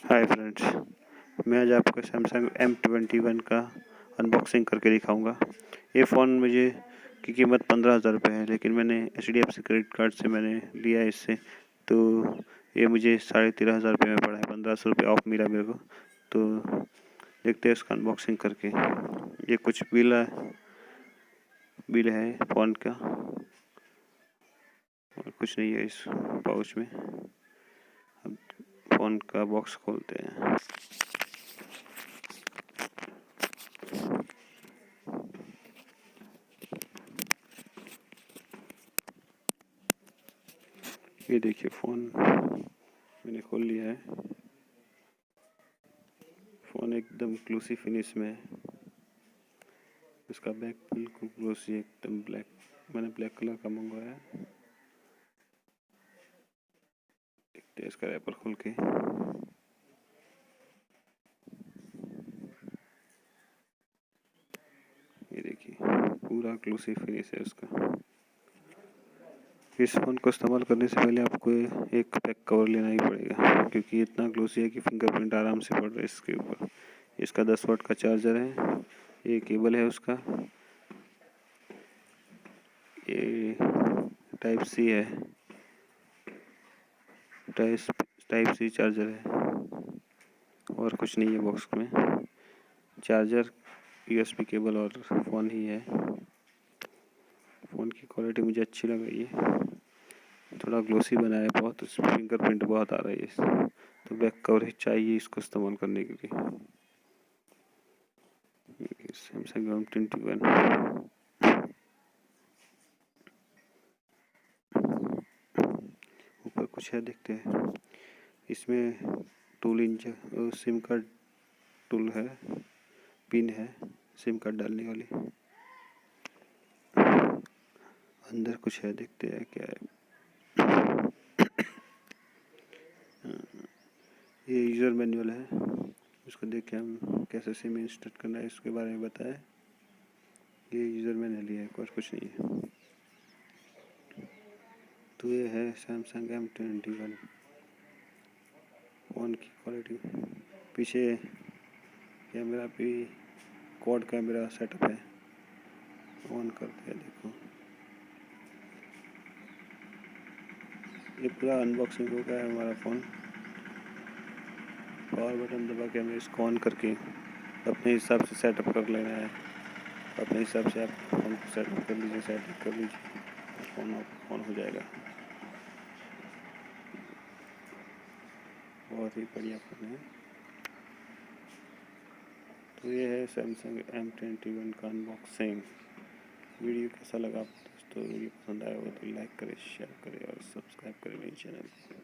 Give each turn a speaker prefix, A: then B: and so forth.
A: Hi friends, मैं आज आपको सैमसंग M21 का अनबॉक्सिंग करके दिखाऊंगा। ये फ़ोन मुझे की कीमत 15,000 रुपये है, लेकिन मैंने HDFC क्रेडिट कार्ड से मैंने लिया है इससे, तो ये मुझे 13,500 रुपये में पड़ा है। 1,500 रुपये ऑफ मिला मेरे को। तो देखते हैं इसका अनबॉक्सिंग करके। ये कुछ बिल है फ़ोन का, और कुछ नहीं है इस पाउच में। अब फ़ोन का बॉक्स खोलते हैं। ये देखिए, फ़ोन मैंने खोल लिया है। फ़ोन एकदम ग्लोसी फिनिश में है। इसका बैक बिल्कुल ग्लोसी, एकदम ब्लैक। मैंने ब्लैक कलर का मंगवाया है। देखते हैं इसका रैपर खोल के। ये देखिए, पूरा ग्लोसी फिनिश है उसका। इस फ़ोन को इस्तेमाल करने से पहले आपको एक बैक कवर लेना ही पड़ेगा, क्योंकि इतना ग्लोसी है कि फिंगरप्रिंट आराम से पड़ रहा है इसके ऊपर। इसका 10 वाट का चार्जर है। ये केबल है उसका। ये टाइप सी है, टाइप सी चार्जर है, और कुछ नहीं है बॉक्स में। चार्जर, USB केबल और फ़ोन ही है। फ़ोन की क्वालिटी मुझे अच्छी लग रही है। थोड़ा ग्लोसी बना है बहुत, उसमें फिंगरप्रिंट बहुत आ रहा है इस, तो बैक कवर चाहिए इसको इस्तेमाल करने के लिए। सैमसंग M21 ऊपर कुछ है, देखते हैं। इसमें tool inch SIM card tool है, पिन है सिम कार्ड डालने वाली। अंदर कुछ है, देखते हैं क्या है। ये यूज़र मैनुअल है, उसको देख के हम कैसे सिम इंस्टॉल करना है इसके बारे में बताया। ये यूज़र मैनुअल ही है, कुछ नहीं है। तो ये है सैमसंग M21 फ़ोन की क्वालिटी। पीछे कैमरा भी क्वाड कैमरा सेटअप है। ऑन करते हैं, देखो। ये पूरा अनबॉक्सिंग हो गया है हमारा फ़ोन। पावर बटन दबा के हमें इसको ऑन करके अपने हिसाब से सेटअप कर लेना है। अपने हिसाब से आप फ़ोन को सेटअप कर लीजिए, सेटिंग कर लीजिए, फ़ोन ऑन हो जाएगा। बहुत ही बढ़िया फ़ोन है। तो ये है सैमसंग M21 का अनबॉक्सिंग। वीडियो कैसा लगा दोस्तों? वीडियो पसंद आया हो तो लाइक करें, शेयर करें और सब्सक्राइब करें मेरे चैनल को।